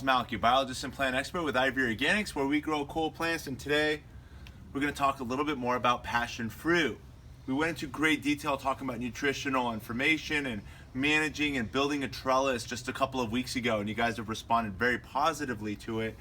MALKI, biologist and plant expert with Ivy Organics, where we grow cool plants, and today we're going to talk a little bit more about passion fruit. We went into great detail talking about nutritional information and managing and building a trellis just a couple of weeks ago, and you guys have responded very positively to it.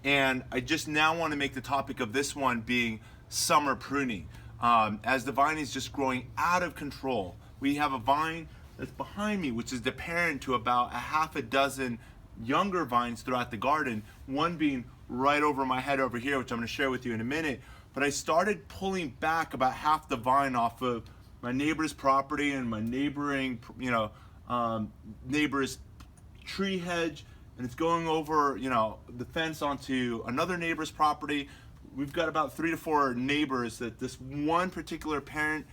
And I just now want to make the topic of this one being summer pruning. As the vine is just growing out of control. We have a vine that's behind me, which is the parent to about a half a dozen younger vines throughout the garden, one being right over my head over here, which I'm going to share with you in a minute. But I started pulling back about half the vine off of my neighbor's property and my neighboring, neighbor's tree hedge, and it's going over, the fence onto another neighbor's property. We've got about 3 to 4 neighbors that this one particular parent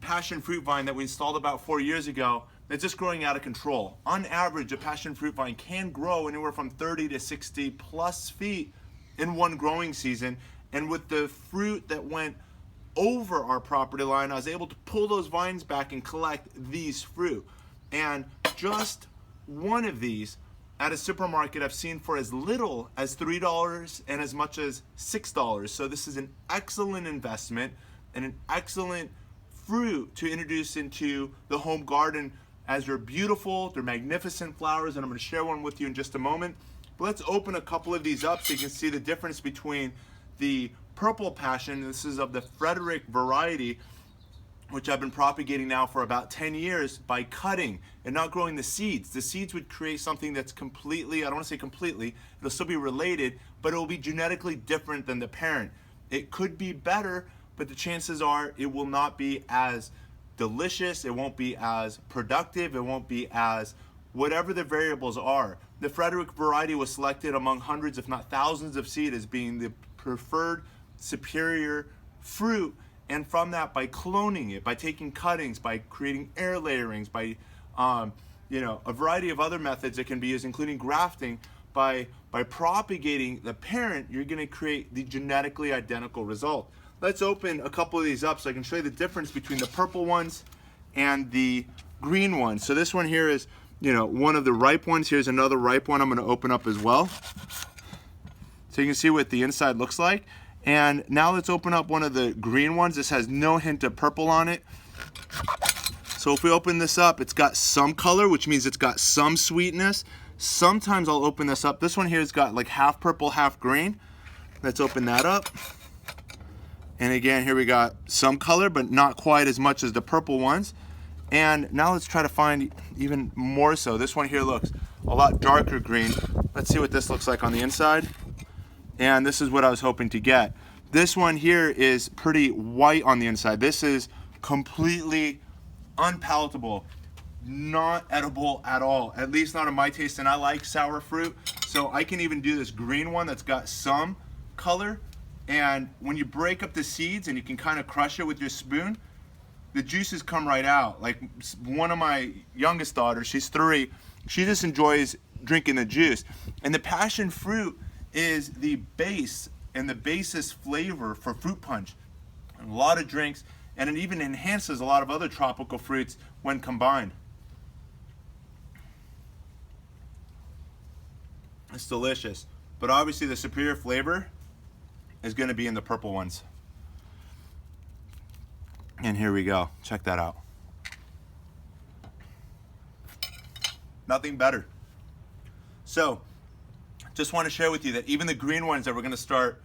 passion fruit vine that we installed about 4 years ago, that's just growing out of control. On average, a passion fruit vine can grow anywhere from 30 to 60 plus feet in one growing season. And with the fruit that went over our property line, I was able to pull those vines back and collect these fruit. And just one of these at a supermarket I've seen for as little as $3 and as much as $6. So this is an excellent investment and an excellent fruit to introduce into the home garden, as they're beautiful, they're magnificent flowers, and I'm going to share one with you in just a moment. But let's open a couple of these up so you can see the difference between the purple passion. This is of the Frederick variety, which I've been propagating now for about 10 years by cutting and not growing the seeds. The seeds would create something that's completely, I don't want to say completely, it'll still be related, but it will be genetically different than the parent. It could be better, but the chances are it will not be as delicious, it won't be as productive, it won't be as whatever the variables are. The Frederick variety was selected among hundreds, if not thousands of seed as being the preferred superior fruit. And from that, by cloning it, by taking cuttings, by creating air layerings, by a variety of other methods that can be used, including grafting, by propagating the parent, you're going to create the genetically identical result. Let's open a couple of these up so I can show you the difference between the purple ones and the green ones. So this one here is, one of the ripe ones. Here's another ripe one I'm going to open up as well, so you can see what the inside looks like. And now let's open up one of the green ones. This has no hint of purple on it. So if we open this up, it's got some color, which means it's got some sweetness. Sometimes I'll open this up. This one here has got like half purple, half green. Let's open that up. And again, here we got some color, but not quite as much as the purple ones. And now let's try to find even more so. This one here looks a lot darker green. Let's see what this looks like on the inside. And this is what I was hoping to get. This one here is pretty white on the inside. This is completely unpalatable, not edible at all, at least not in my taste, and I like sour fruit. So I can even do this green one that's got some color, and when you break up the seeds and you can kind of crush it with your spoon, the juices come right out. Like one of my youngest daughters, she's 3, she just enjoys drinking the juice. And the passion fruit is the base and the basis flavor for fruit punch and a lot of drinks, and it even enhances a lot of other tropical fruits when combined. It's delicious, but obviously the superior flavor is going to be in the purple ones. And here we go, check that out. Nothing better. So just want to share with you that even the green ones that we're going to start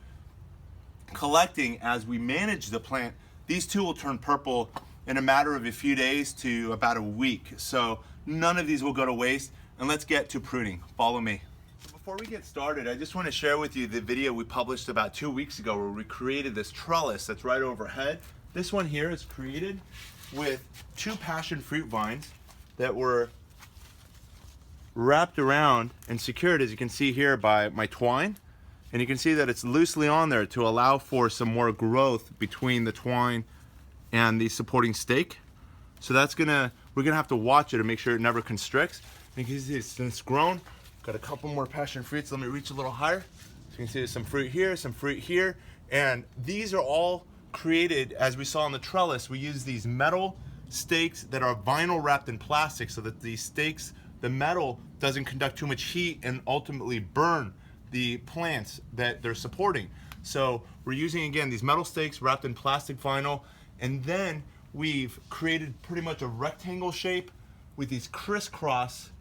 collecting as we manage the plant, these two will turn purple in a matter of a few days to about a week. So none of these will go to waste. And let's get to pruning. Follow me. Before we get started, I just want to share with you the video we published about 2 weeks ago where we created this trellis that's right overhead. This one here is created with 2 passion fruit vines that were wrapped around and secured, as you can see here, by my twine. And you can see that it's loosely on there to allow for some more growth between the twine and the supporting stake. So we're gonna have to watch it and make sure it never constricts. Because it's grown, got a couple more passion fruits. Let me reach a little higher. So you can see there's some fruit here, and these are all created, as we saw on the trellis. We use these metal stakes that are vinyl wrapped in plastic so that these stakes, the metal, doesn't conduct too much heat and ultimately burn the plants that they're supporting. So we're using, again, these metal stakes wrapped in plastic vinyl, and then we've created pretty much a rectangle shape with these crisscross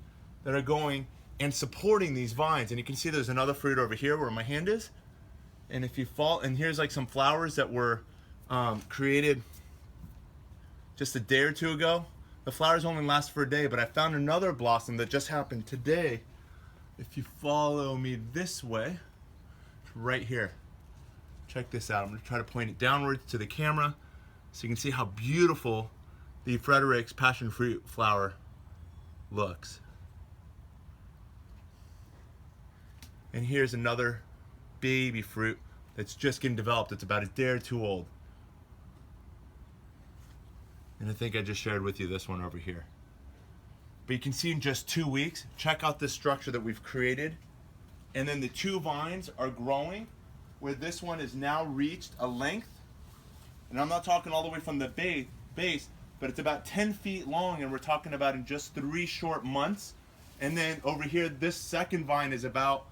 that are going and supporting these vines. And you can see there's another fruit over here where my hand is. And if you fall, and here's like some flowers that were created just a day or two ago. The flowers only last for a day, but I found another blossom that just happened today. If you follow me this way, right here. Check this out. I'm going to try to point it downwards to the camera so you can see how beautiful the Frederick's passion fruit flower looks. And here's another baby fruit that's just getting developed. It's about a day or two old. And I think I just shared with you this one over here. But you can see in just 2 weeks, check out this structure that we've created. And then the two vines are growing, where this one has now reached a length. And I'm not talking all the way from the base, but it's about 10 feet long, and we're talking about in just 3 short months. And then over here, this second vine is about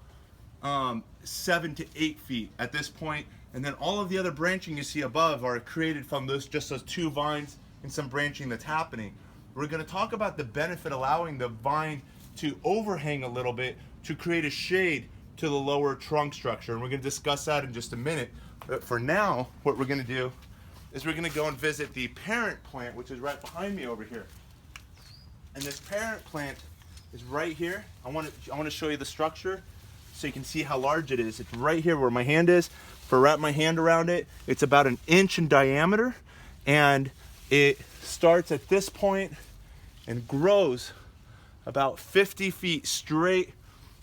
7 to 8 feet at this point. And then all of the other branching you see above are created from just those two vines and some branching that's happening. We're going to talk about the benefit allowing the vine to overhang a little bit to create a shade to the lower trunk structure, and we're going to discuss that in just a minute. But for now, what we're going to do is we're going to go and visit the parent plant, which is right behind me over here. And this parent plant is right here. I want to show you the structure so you can see how large it is. It's right here where my hand is. If I wrap my hand around it, it's about 1 inch in diameter, and it starts at this point and grows about 50 feet straight,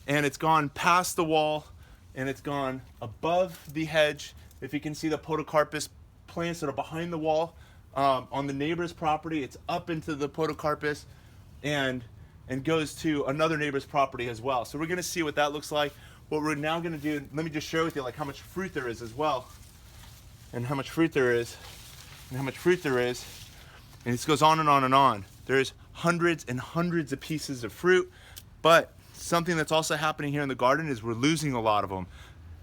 and it's gone past the wall, and it's gone above the hedge. If you can see the podocarpus plants that are behind the wall on the neighbor's property, it's up into the podocarpus and goes to another neighbor's property as well. So we're going to see what that looks like. What we're now going to do, let me just share with you like how much fruit there is as well, and how much fruit there is, and how much fruit there is. And this goes on and on and on. There's hundreds and hundreds of pieces of fruit, but something that's also happening here in the garden is we're losing a lot of them.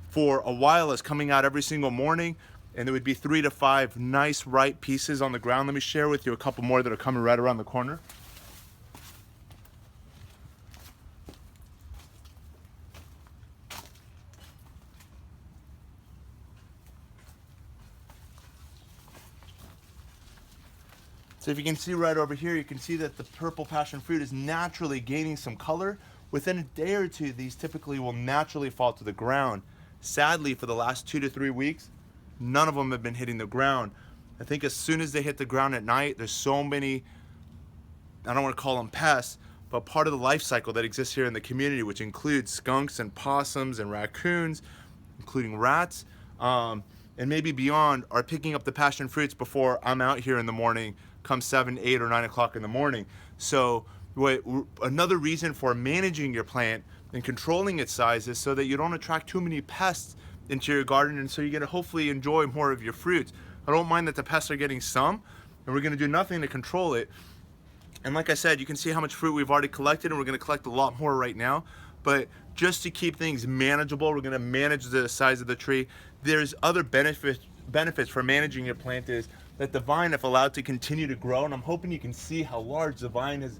For a while, it's coming out every single morning, and there would be 3 to 5 nice ripe pieces on the ground. Let me share with you a couple more that are coming right around the corner. So if you can see right over here, you can see that the purple passion fruit is naturally gaining some color. Within a day or two, these typically will naturally fall to the ground. Sadly, for the last 2 to 3 weeks, none of them have been hitting the ground. I think as soon as they hit the ground at night, there's so many, I don't want to call them pests, but part of the life cycle that exists here in the community, which includes skunks and possums and raccoons, including rats, and maybe beyond, are picking up the passion fruits before I'm out here in the morning, come 7, 8, or 9 o'clock in the morning. So another reason for managing your plant and controlling its size is so that you don't attract too many pests into your garden, and so you get to hopefully enjoy more of your fruits. I don't mind that the pests are getting some, and we're going to do nothing to control it. And like I said, you can see how much fruit we've already collected, and we're going to collect a lot more right now. But just to keep things manageable, we're going to manage the size of the tree. There's other benefits for managing your plant is that the vine, if allowed to continue to grow, and I'm hoping you can see how large the vine has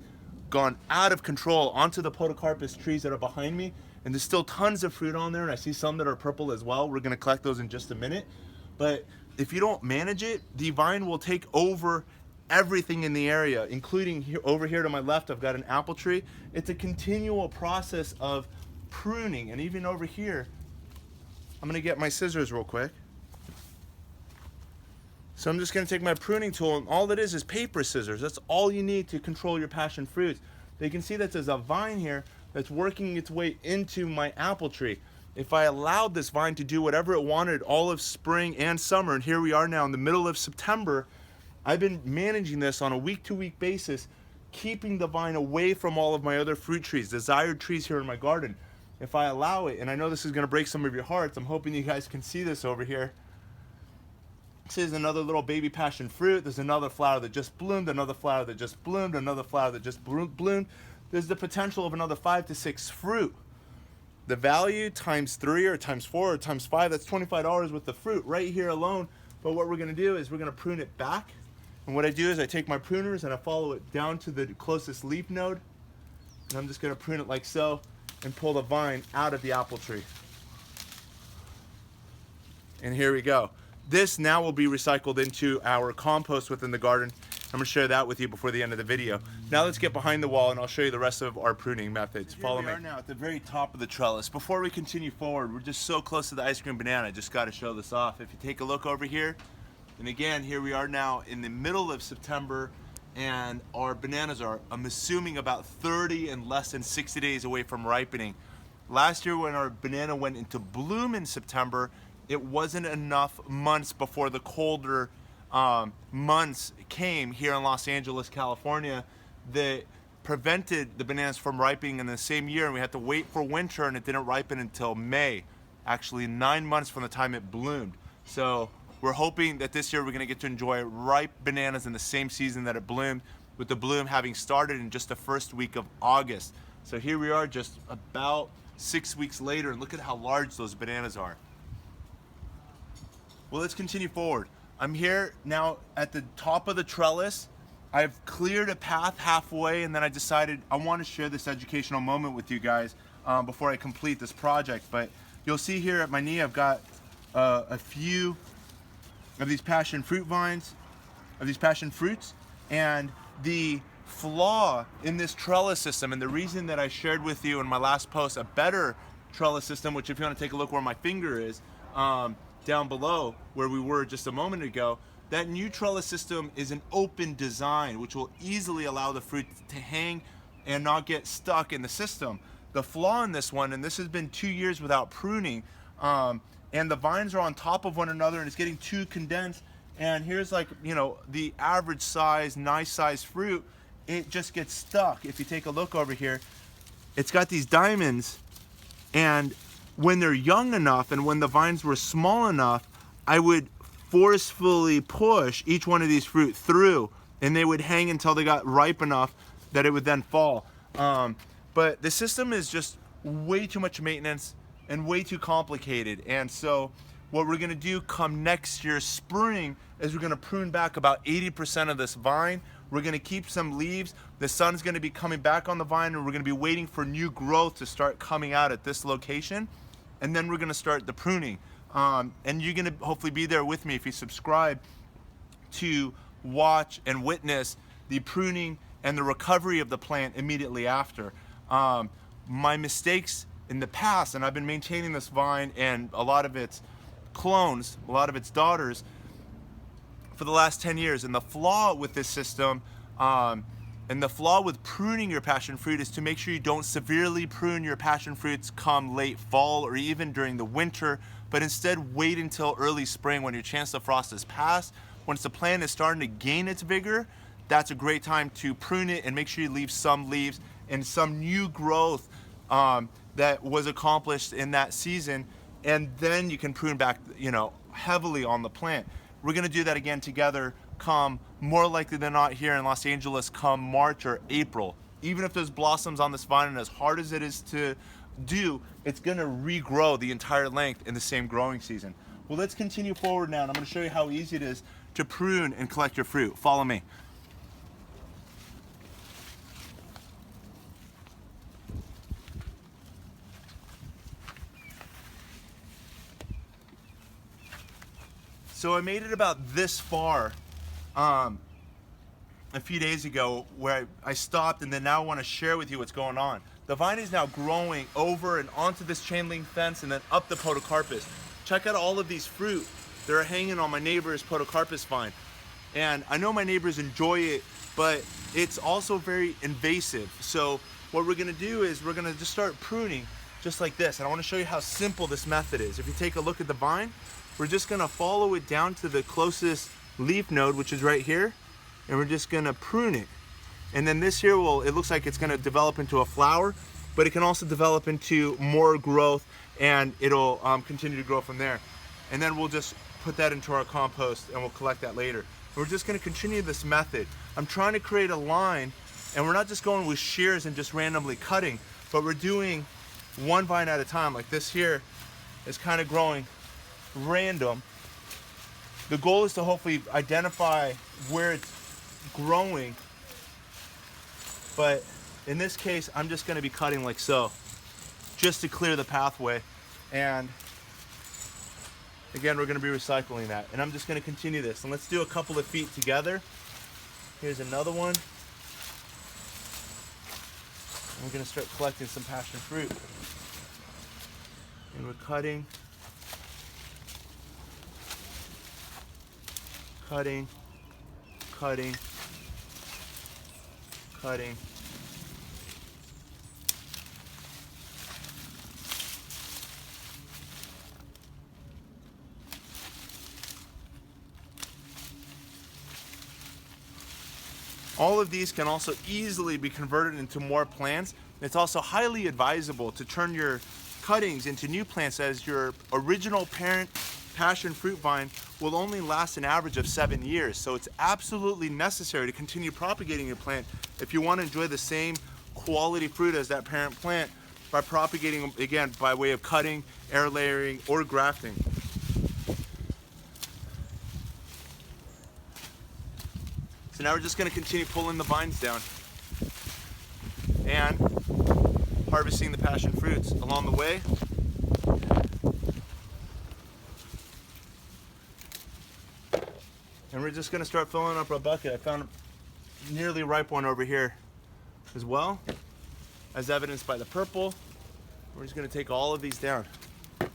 gone out of control onto the podocarpus trees that are behind me, and there's still tons of fruit on there, and I see some that are purple as well. We're going to collect those in just a minute. But if you don't manage it, the vine will take over everything in the area, including here, over here to my left, I've got an apple tree. It's a continual process of pruning, and even over here, I'm going to get my scissors real quick. So I'm just going to take my pruning tool, and all it is paper scissors. That's all you need to control your passion fruits. You can see that there's a vine here that's working its way into my apple tree. If I allowed this vine to do whatever it wanted all of spring and summer, and here we are now in the middle of September, I've been managing this on a week-to-week basis, keeping the vine away from all of my other fruit trees, desired trees here in my garden. If I allow it, and I know this is going to break some of your hearts, I'm hoping you guys can see this over here. This is another little baby passion fruit. There's another flower that just bloomed, another flower that just bloomed, another flower that just bloomed. there's the potential of another 5 to 6 fruit. The value times 3 or times 4 or times 5, that's $25 worth of fruit right here alone. But what we're gonna do is we're gonna prune it back. And what I do is I take my pruners and I follow it down to the closest leaf node. And I'm just gonna prune it like so and pull the vine out of the apple tree. And here we go. This now will be recycled into our compost within the garden. I'm gonna share that with you before the end of the video. Now let's get behind the wall and I'll show you the rest of our pruning methods. Follow me. We are now at the very top of the trellis. Before we continue forward, we're just so close to the ice cream banana. I just gotta show this off. If you take a look over here, and again, here we are now in the middle of September, and our bananas are, I'm assuming, about 30 and less than 60 days away from ripening. Last year when our banana went into bloom in September, it wasn't enough months before the colder months came here in Los Angeles, California, that prevented the bananas from ripening in the same year, and we had to wait for winter, and it didn't ripen until May. Actually 9 months from the time it bloomed. So we're hoping that this year we're gonna get to enjoy ripe bananas in the same season that it bloomed, with the bloom having started in just the first week of August. So here we are just about 6 weeks later, and look at how large those bananas are. Well, let's continue forward. I'm here now at the top of the trellis. I've cleared a path halfway, and then I decided I want to share this educational moment with you guys before I complete this project. But you'll see here at my knee, I've got a few of these passion fruit vines, of these passion fruits, and the flaw in this trellis system, and the reason that I shared with you in my last post a better trellis system, which if you want to take a look where my finger is, down below where we were just a moment ago, that new trellis system is an open design which will easily allow the fruit to hang and not get stuck in the system. The flaw in this one, and this has been 2 years without pruning, and the vines are on top of one another and it's getting too condensed, and here's, like, you know, the average size, nice size fruit, it just gets stuck. If you take a look over here, it's got these diamonds, and when they're young enough and when the vines were small enough, I would forcefully push each one of these fruit through, and they would hang until they got ripe enough that it would then fall. But the system is just way too much maintenance and way too complicated. And so what we're gonna do come next year spring is we're gonna prune back about 80% of this vine. We're gonna keep some leaves. The sun's gonna be coming back on the vine, and we're gonna be waiting for new growth to start coming out at this location. And then we're gonna start the pruning. And you're gonna hopefully be there with me if you subscribe to watch and witness the pruning and the recovery of the plant immediately after. My mistakes in the past, and I've been maintaining this vine and a lot of its clones, a lot of its daughters, for the last 10 years. And the flaw with this system, and the flaw with pruning your passion fruit, is to make sure you don't severely prune your passion fruits come late fall or even during the winter, but instead wait until early spring when your chance of frost is past. Once the plant is starting to gain its vigor, that's a great time to prune it and make sure you leave some leaves and some new growth that was accomplished in that season, and then you can prune back, you know, heavily on the plant. We're gonna do that again together come, more likely than not, here in Los Angeles come March or April. Even if there's blossoms on this vine, and as hard as it is to do, it's gonna regrow the entire length in the same growing season. Well, let's continue forward now, and I'm gonna show you how easy it is to prune and collect your fruit. Follow me. So I made it about this far a few days ago, where I stopped, and then now I want to share with you what's going on. The vine is now growing over and onto this chain link fence and then up the podocarpus. Check out all of these fruit that are hanging on my neighbor's podocarpus vine. And I know my neighbors enjoy it, but it's also very invasive. So what we're gonna do is we're gonna just start pruning just like this. And I want to show you how simple this method is. If you take a look at the vine, we're just gonna follow it down to the closest leaf node, which is right here, and we're just gonna prune it. And then this here it looks like it's gonna develop into a flower, but it can also develop into more growth, and it'll continue to grow from there. And then we'll just put that into our compost, and we'll collect that later. We're just gonna continue this method. I'm trying to create a line And we're not just going with shears and just randomly cutting, but we're doing one vine at a time. Like this here is kind of growing random. The goal is to hopefully identify where it's growing, but in this case, I'm just gonna be cutting like so, just to clear the pathway. And again, we're gonna be recycling that. And I'm just gonna continue this. And let's do a couple of feet together. Here's another one. And we're gonna start collecting some passion fruit. And we're cutting, cutting, cutting, cutting. All of these can also easily be converted into more plants. It's also highly advisable to turn your cuttings into new plants, as your original parent passion fruit vine will only last an average of 7 years. So it's absolutely necessary to continue propagating your plant if you want to enjoy the same quality fruit as that parent plant by propagating, again, by way of cutting, air layering, or grafting. So now we're just going to continue pulling the vines down and harvesting the passion fruits along the way. And we're just going to start filling up our bucket. I found a nearly ripe one over here as well, as evidenced by the purple. We're just going to take all of these down. Well,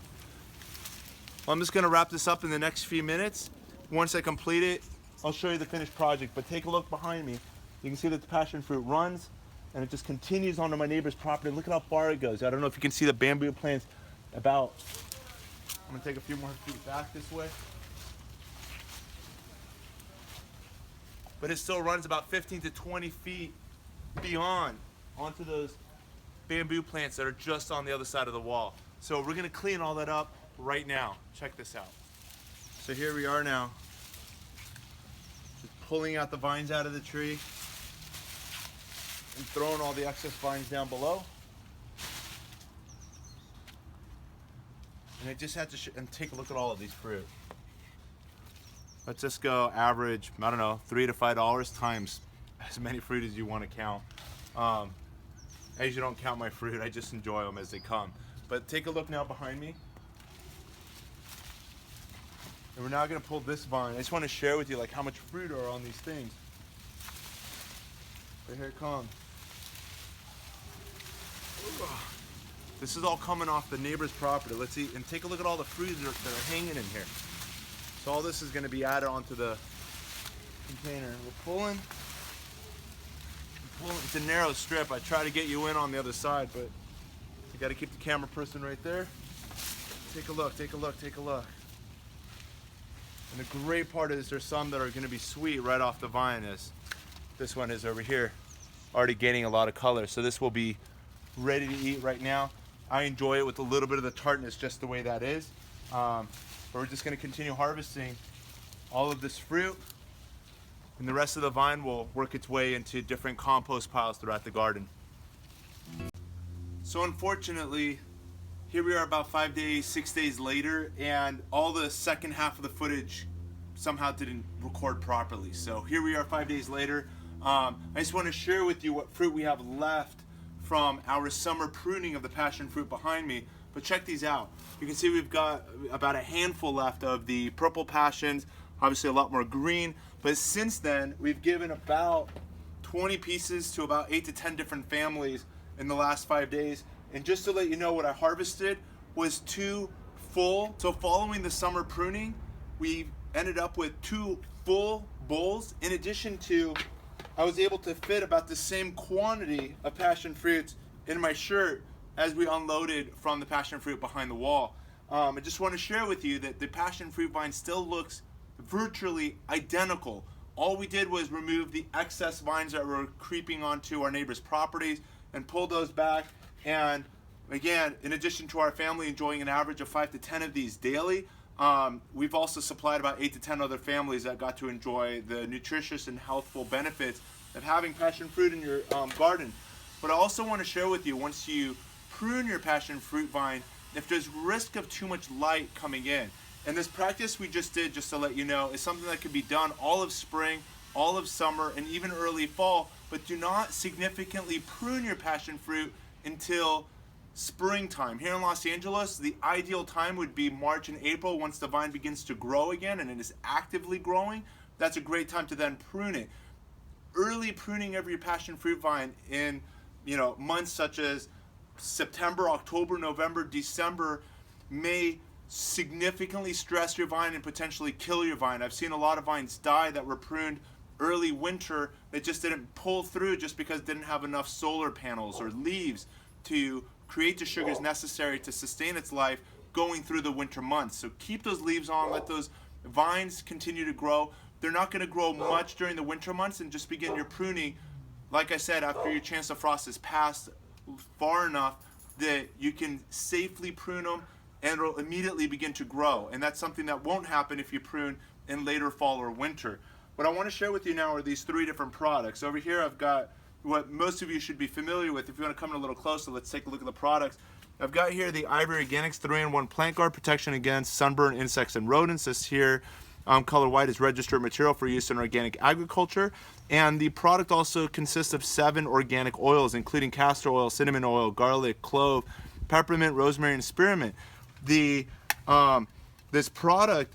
I'm just going to wrap this up in the next few minutes. Once I complete it, I'll show you the finished project, but take a look behind me. You can see that the passion fruit runs and it just continues onto my neighbor's property. Look at how far it goes. I don't know if you can see the bamboo plants about. I'm gonna take a few more feet back this way. But it still runs about 15 to 20 feet beyond onto those bamboo plants that are just on the other side of the wall. So we're gonna clean all that up right now. Check this out. So here we are now, pulling out the vines out of the tree and throwing all the excess vines down below. And I just had to and take a look at all of these fruit. Let's just go average, I don't know, $3 to $5 times as many fruit as you want to count. I usually don't count my fruit, I just enjoy them as they come. But take a look now behind me. And we're now going to pull this vine. I just want to share with you like how much fruit are on these things. But here it comes. This is all coming off the neighbor's property. Let's see, and take a look at all the fruit that are hanging in here. So all this is going to be added onto the container. We're pulling. It's a narrow strip. I try to get you in on the other side, but you got to keep the camera person right there. Take a look, take a look, take a look. And the great part is there's some that are going to be sweet right off the vine, as this one is over here, already gaining a lot of color. So this will be ready to eat right now. I enjoy it with a little bit of the tartness just the way that is. But we're just going to continue harvesting all of this fruit, and the rest of the vine will work its way into different compost piles throughout the garden. So unfortunately, here we are about 5 days, 6 days later, and all the second half of the footage somehow didn't record properly. So here we are 5 days later. I just want to share with you what fruit we have left from our summer pruning of the passion fruit behind me. But check these out. You can see we've got about a handful left of the purple passions, obviously a lot more green. But since then, we've given about 20 pieces to about 8 to 10 different families in the last 5 days. And just to let you know, what I harvested was 2 full. So following the summer pruning, we ended up with 2 full bowls. In addition to, I was able to fit about the same quantity of passion fruits in my shirt as we unloaded from the passion fruit behind the wall. I just want to share with you that the passion fruit vine still looks virtually identical. All we did was remove the excess vines that were creeping onto our neighbors' properties and pull those back. And again, in addition to our family enjoying an average of 5 to 10 of these daily, we've also supplied about 8 to 10 other families that got to enjoy the nutritious and healthful benefits of having passion fruit in your garden. But I also want to share with you, once you prune your passion fruit vine, if there's risk of too much light coming in. And this practice we just did, just to let you know, is something that can be done all of spring, all of summer, and even early fall, but do not significantly prune your passion fruit until springtime. Here in Los Angeles, the ideal time would be March and April, once the vine begins to grow again and it is actively growing. That's a great time to then prune it. Early pruning of your passion fruit vine in months such as September, October, November, December may significantly stress your vine and potentially kill your vine. I've seen a lot of vines die that were pruned early winter that just didn't pull through just because it didn't have enough solar panels or leaves to create the sugars necessary to sustain its life going through the winter months. So keep those leaves on, let those vines continue to grow. They're not going to grow much during the winter months, and just begin your pruning, like I said, after your chance of frost is passed far enough that you can safely prune them and it'll immediately begin to grow. And that's something that won't happen if you prune in later fall or winter. What I want to share with you now are these 3 different products. Over here I've got what most of you should be familiar with. If you want to come in a little closer, let's take a look at the products. I've got here the Ivory Organics 3-in-1 Plant Guard Protection Against Sunburn, Insects, and Rodents. This here, color white, is registered material for use in organic agriculture. And the product also consists of 7 organic oils, including castor oil, cinnamon oil, garlic, clove, peppermint, rosemary, and spearmint. This product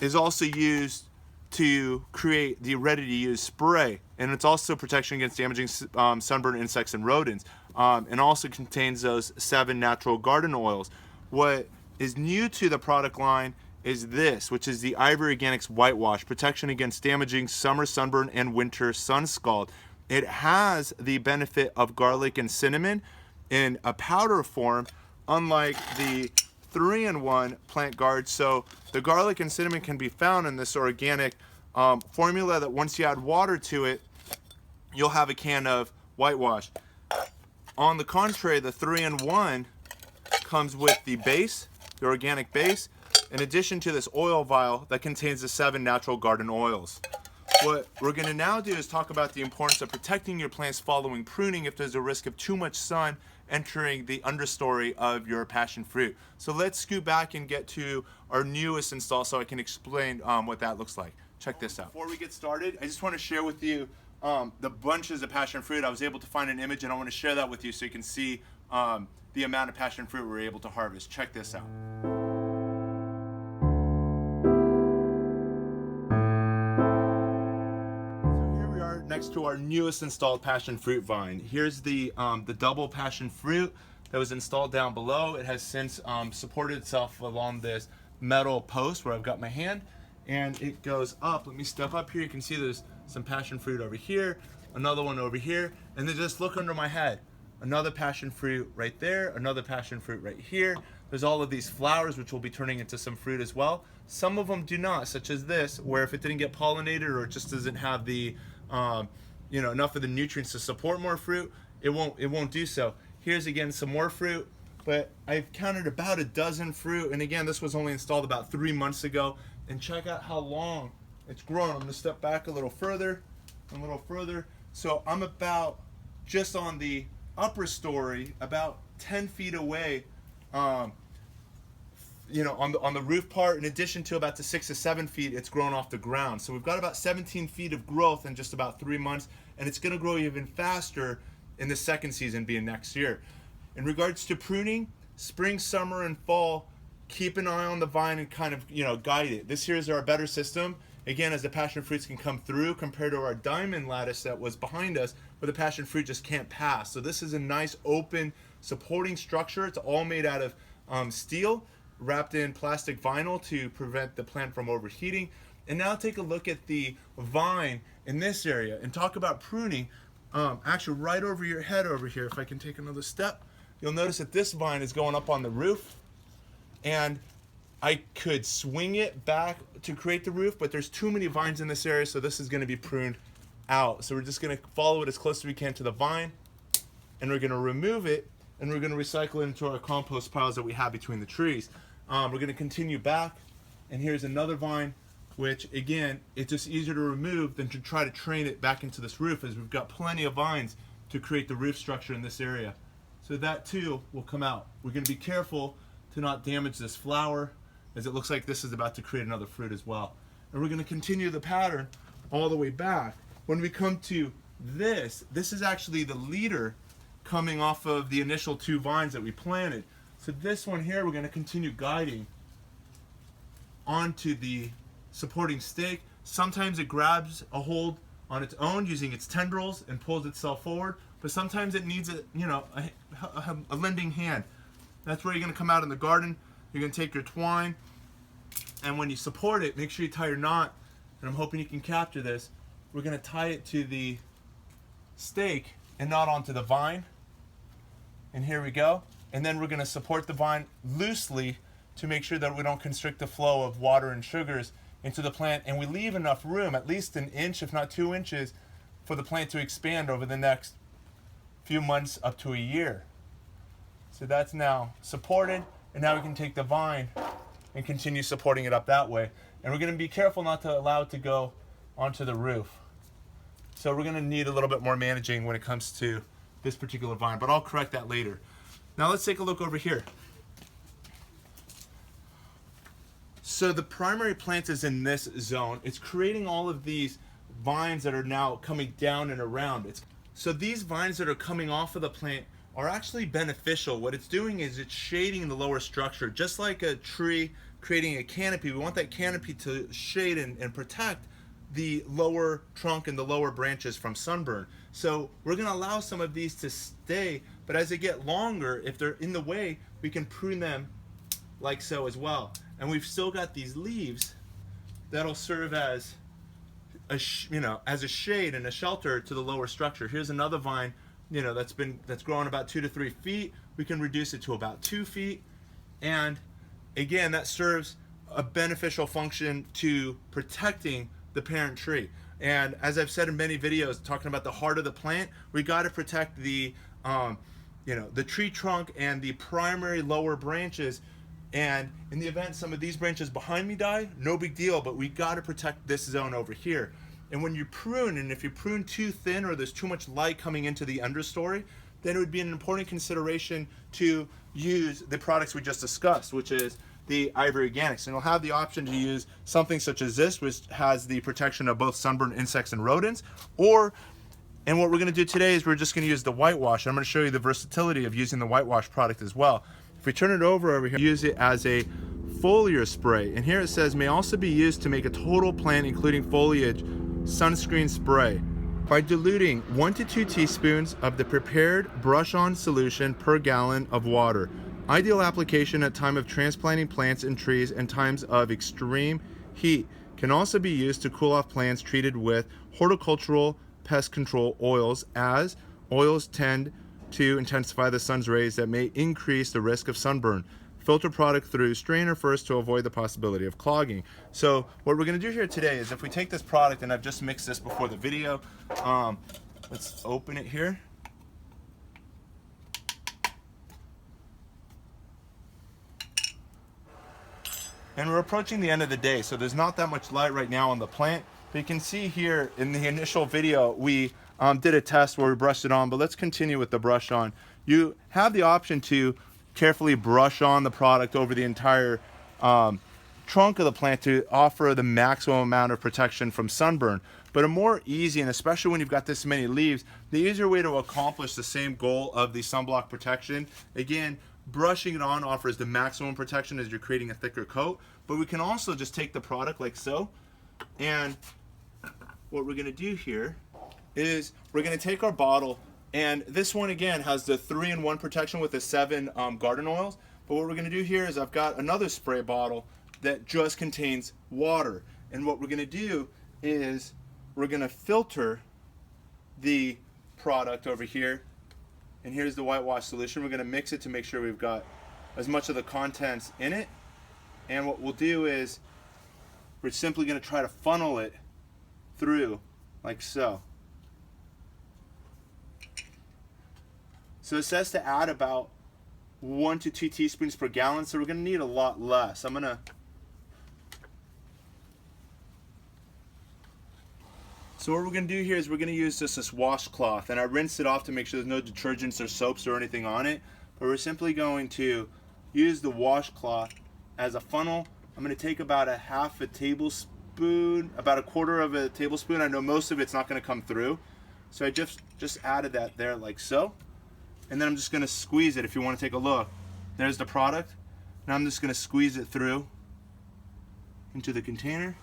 is also used to create the ready-to-use spray, and it's also protection against damaging sunburn, insects, and rodents, and also contains those 7 natural garden oils. What is new to the product line is this, which is the Ivory Organics WhiteWash, protection against damaging summer sunburn and winter sun scald. It has the benefit of garlic and cinnamon in a powder form, unlike the 3-in-1 Plant Guard. So the garlic and cinnamon can be found in this organic formula that once you add water to it, you'll have a can of whitewash. On the contrary, the 3-in-1 comes with the base, the organic base, in addition to this oil vial that contains the 7 natural garden oils. What we're going to now do is talk about the importance of protecting your plants following pruning if there's a risk of too much sun entering the understory of your passion fruit. So let's scoot back and get to our newest install so I can explain what that looks like. Check this out. Before we get started, I just want to share with you the bunches of passion fruit. I was able to find an image and I want to share that with you so you can see the amount of passion fruit we were able to harvest. Check this out. Next to our newest installed passion fruit vine. Here's the double passion fruit that was installed down below. It has since supported itself along this metal post where I've got my hand, and it goes up. Let me step up here. You can see there's some passion fruit over here, another one over here, and then just look under my head. Another passion fruit right there, another passion fruit right here. There's all of these flowers which will be turning into some fruit as well. Some of them do not, such as this, where if it didn't get pollinated or it just doesn't have the enough of the nutrients to support more fruit, it won't do so. Here's again some more fruit, but I've counted about a dozen fruit, and again, this was only installed about 3 months ago. And check out how long it's grown. I'm gonna step back a little further, So I'm about just on the upper story, about 10 feet away, on the roof part, in addition to about the 6 to 7 feet it's grown off the ground. So we've got about 17 feet of growth in just about 3 months, and it's going to grow even faster in the second season, being next year. In regards to pruning, spring, summer, and fall, keep an eye on the vine and kind of guide it. This here is our better system. Again, as the passion fruits can come through compared to our diamond lattice that was behind us, where the passion fruit just can't pass. So this is a nice open supporting structure. It's all made out of steel, wrapped in plastic vinyl to prevent the plant from overheating. And now take a look at the vine in this area and talk about pruning. Actually, right over your head over here, if I can take another step, you'll notice that this vine is going up on the roof, and I could swing it back to create the roof, but there's too many vines in this area, so this is going to be pruned out. So we're just going to follow it as close as we can to the vine, and we're going to remove it, and we're going to recycle it into our compost piles that we have between the trees. We're going to continue back And here's another vine, which again, it's just easier to remove than to try to train it back into this roof, as we've got plenty of vines to create the roof structure in this area. So that too will come out. We're going to be careful to not damage this flower, as it looks like this is about to create another fruit as well. And we're going to continue the pattern all the way back. When we come to this is actually the leader coming off of the initial 2 vines that we planted. So this one here, we're going to continue guiding onto the supporting stake. Sometimes it grabs a hold on its own using its tendrils and pulls itself forward, but sometimes it needs a lending hand. That's where you're going to come out in the garden. You're going to take your twine, and when you support it, make sure you tie your knot, and I'm hoping you can capture this. We're going to tie it to the stake and not onto the vine. And here we go. And then we're going to support the vine loosely to make sure that we don't constrict the flow of water and sugars into the plant, and we leave enough room, at least an inch if not 2 inches, for the plant to expand over the next few months up to a year. So that's now supported, and now we can take the vine and continue supporting it up that way. And we're going to be careful not to allow it to go onto the roof. So we're going to need a little bit more managing when it comes to this particular vine, but I'll correct that later. Now let's take a look over here. So the primary plant is in this zone. It's creating all of these vines that are now coming down and around. So these vines that are coming off of the plant are actually beneficial. What it's doing is it's shading the lower structure. Just like a tree creating a canopy, we want that canopy to shade and protect the lower trunk and the lower branches from sunburn. So we're going to allow some of these to stay, but as they get longer, if they're in the way, we can prune them like so as well. And we've still got these leaves that'll serve as a shade and a shelter to the lower structure. Here's another vine, that's growing about 2 to 3 feet. We can reduce it to about 2 feet, and again, that serves a beneficial function to protecting the parent tree. And as I've said in many videos talking about the heart of the plant, we got to protect the the tree trunk and the primary lower branches. And in the event some of these branches behind me die, no big deal, but we got to protect this zone over here. And when you prune, and if you prune too thin or there's too much light coming into the understory, then it would be an important consideration to use the products we just discussed, which is the Ivory Organics. And you'll have the option to use something such as this, which has the protection of both sunburn, insects, and rodents. And what we're going to do today is we're just going to use the WhiteWash. I'm going to show you the versatility of using the WhiteWash product as well. If we turn it over here, use it as a foliar spray. And here it says, may also be used to make a total plant, including foliage, sunscreen spray. By diluting 1 to 2 teaspoons of the prepared brush-on solution per gallon of water. Ideal application at time of transplanting plants and trees and times of extreme heat. Can also be used to cool off plants treated with horticultural pest control oils, as oils tend to intensify the sun's rays that may increase the risk of sunburn. Filter product through strainer first to avoid the possibility of clogging. So what we're going to do here today is, if we take this product, and I've just mixed this before the video, let's open it here. And we're approaching the end of the day, so there's not that much light right now on the plant. But you can see here in the initial video, we did a test where we brushed it on, but let's continue with the brush on. You have the option to carefully brush on the product over the entire trunk of the plant to offer the maximum amount of protection from sunburn. But a more easy, and especially when you've got this many leaves, the easier way to accomplish the same goal of the sunblock protection, again, brushing it on offers the maximum protection as you're creating a thicker coat. But we can also just take the product like so, and what we're going to do here is we're going to take our bottle, and this one again has the 3-in-1 protection with the 7 garden oils. But what we're going to do here is I've got another spray bottle that just contains water, and what we're going to do is we're going to filter the product over here, and here's the WhiteWash solution. We're going to mix it to make sure we've got as much of the contents in it, and what we'll do is we're simply going to try to funnel it through like so. So it says to add about 1 to 2 teaspoons per gallon, so we're going to need a lot less. I'm going to So what we're going to do here is we're going to use this washcloth, and I rinsed it off to make sure there's no detergents or soaps or anything on it. But we're simply going to use the washcloth as a funnel. I'm going to take about a half a tablespoon, about a quarter of a tablespoon. I know most of it's not going to come through. So I just added that there like so. And then I'm just going to squeeze it if you want to take a look. There's the product. Now I'm just going to squeeze it through into the container.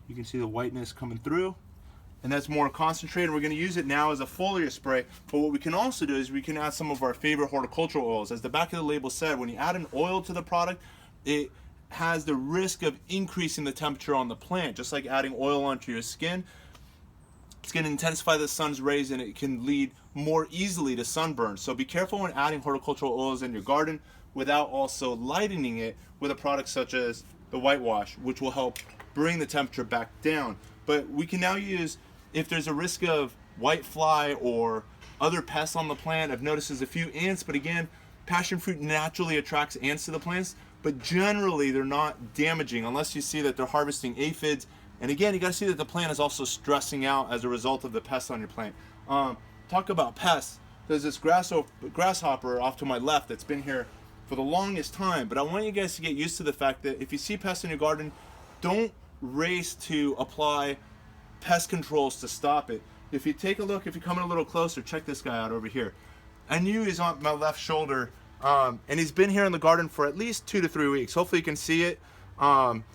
You can see the whiteness coming through, and that's more concentrated. We're going to use it now as a foliar spray, but what we can also do is we can add some of our favorite horticultural oils. As the back of the label said, when you add an oil to the product, it has the risk of increasing the temperature on the plant, just like adding oil onto your skin. It's going to intensify the sun's rays, and it can lead more easily to sunburn. So be careful when adding horticultural oils in your garden without also lightening it with a product such as the WhiteWash, which will help bring the temperature back down. But we can now use, if there's a risk of whitefly or other pests on the plant. I've noticed there's a few ants, but again, passion fruit naturally attracts ants to the plants, but generally they're not damaging unless you see that they're harvesting aphids. And again, you got to see that the plant is also stressing out as a result of the pests on your plant. Talk about pests. There's this grasshopper off to my left that's been here for the longest time, but I want you guys to get used to the fact that if you see pests in your garden, don't race to apply pest controls to stop it. If you take a look, if you come in a little closer, check this guy out over here. I knew he's on my left shoulder, and he's been here in the garden for at least 2 to 3 weeks. Hopefully you can see it.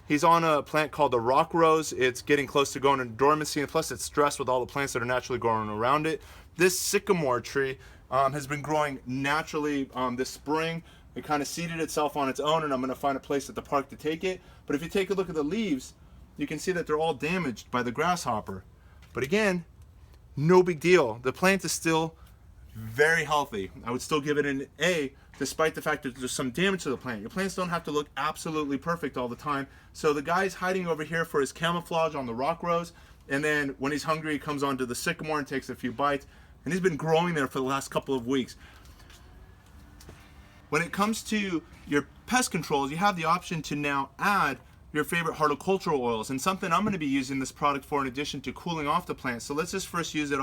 He's on a plant called the rock rose. It's getting close to going into dormancy, and plus it's stressed with all the plants that are naturally growing around it. This sycamore tree has been growing naturally this spring. It kind of seeded itself on its own, and I'm going to find a place at the park to take it. But if you take a look at the leaves, you can see that they're all damaged by the grasshopper. But again, no big deal. The plant is still very healthy. I would still give it an A, despite the fact that there's some damage to the plant. Your plants don't have to look absolutely perfect all the time. So the guy's hiding over here for his camouflage on the rock rose, and then when he's hungry, he comes onto the sycamore and takes a few bites. And he's been growing there for the last couple of weeks. When it comes to your pest controls, you have the option to now add your favorite horticultural oils, and something I'm going to be using this product for in addition to cooling off the plant. So let's just first use it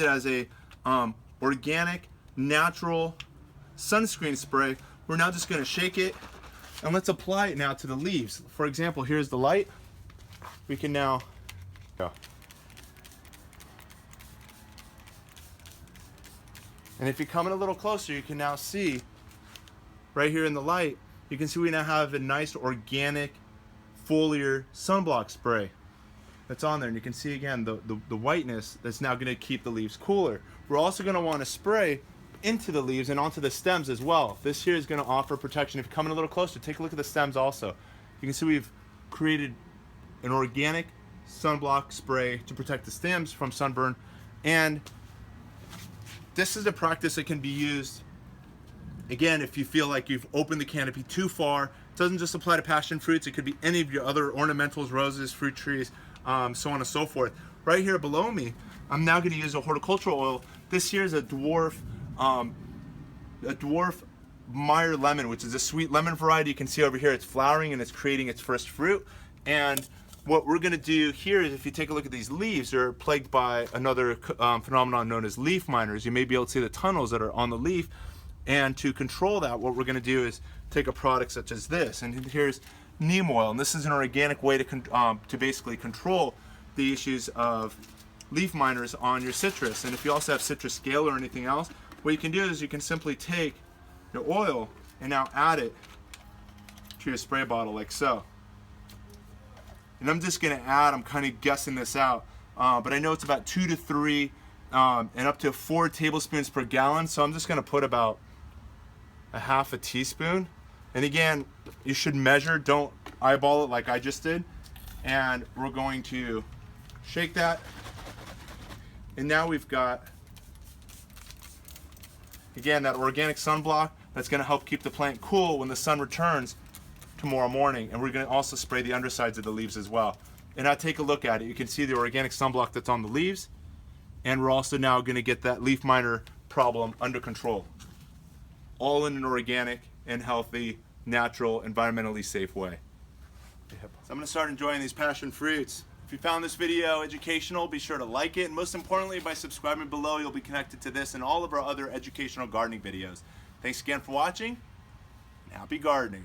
as a organic, natural sunscreen spray. We're now just going to shake it, and let's apply it now to the leaves. For example, here's the light. We can now go. And if you come in a little closer, you can now see right here in the light, you can see we now have a nice organic foliar sunblock spray that's on there, and you can see again the whiteness that's now going to keep the leaves cooler. We're also going to want to spray into the leaves and onto the stems as well. This here is going to offer protection. If you come in a little closer, take a look at the stems also. You can see we've created an organic sunblock spray to protect the stems from sunburn, and this is a practice that can be used again if you feel like you've opened the canopy too far. It doesn't just apply to passion fruits, it could be any of your other ornamentals, roses, fruit trees, so on and so forth. Right here below me, I'm now going to use a horticultural oil. This here is a Dwarf Meyer lemon, which is a sweet lemon variety. You can see over here it's flowering and it's creating its first fruit. And what we're going to do here is, if you take a look at these leaves, they're plagued by another phenomenon known as leaf miners. You may be able to see the tunnels that are on the leaf. And to control that, what we're going to do is take a product such as this. And here's Neem Oil. And this is an organic way to basically control the issues of leaf miners on your citrus. And if you also have citrus scale or anything else, what you can do is you can simply take your oil and now add it to your spray bottle like so. And I'm just going to add, I'm kind of guessing this out, but I know it's about 2 to 3 and up to 4 tablespoons per gallon. So I'm just going to put about a half a teaspoon. And again, you should measure, don't eyeball it like I just did. And we're going to shake that. And now we've got, again, that organic sunblock that's going to help keep the plant cool when the sun returns tomorrow morning. And we're going to also spray the undersides of the leaves as well. And now take a look at it. You can see the organic sunblock that's on the leaves. And we're also now going to get that leaf miner problem under control. All in an organic and healthy, natural, environmentally safe way. So I'm going to start enjoying these passion fruits. If you found this video educational, be sure to like it, and most importantly, by subscribing below, you'll be connected to this and all of our other educational gardening videos. Thanks again for watching, and happy gardening.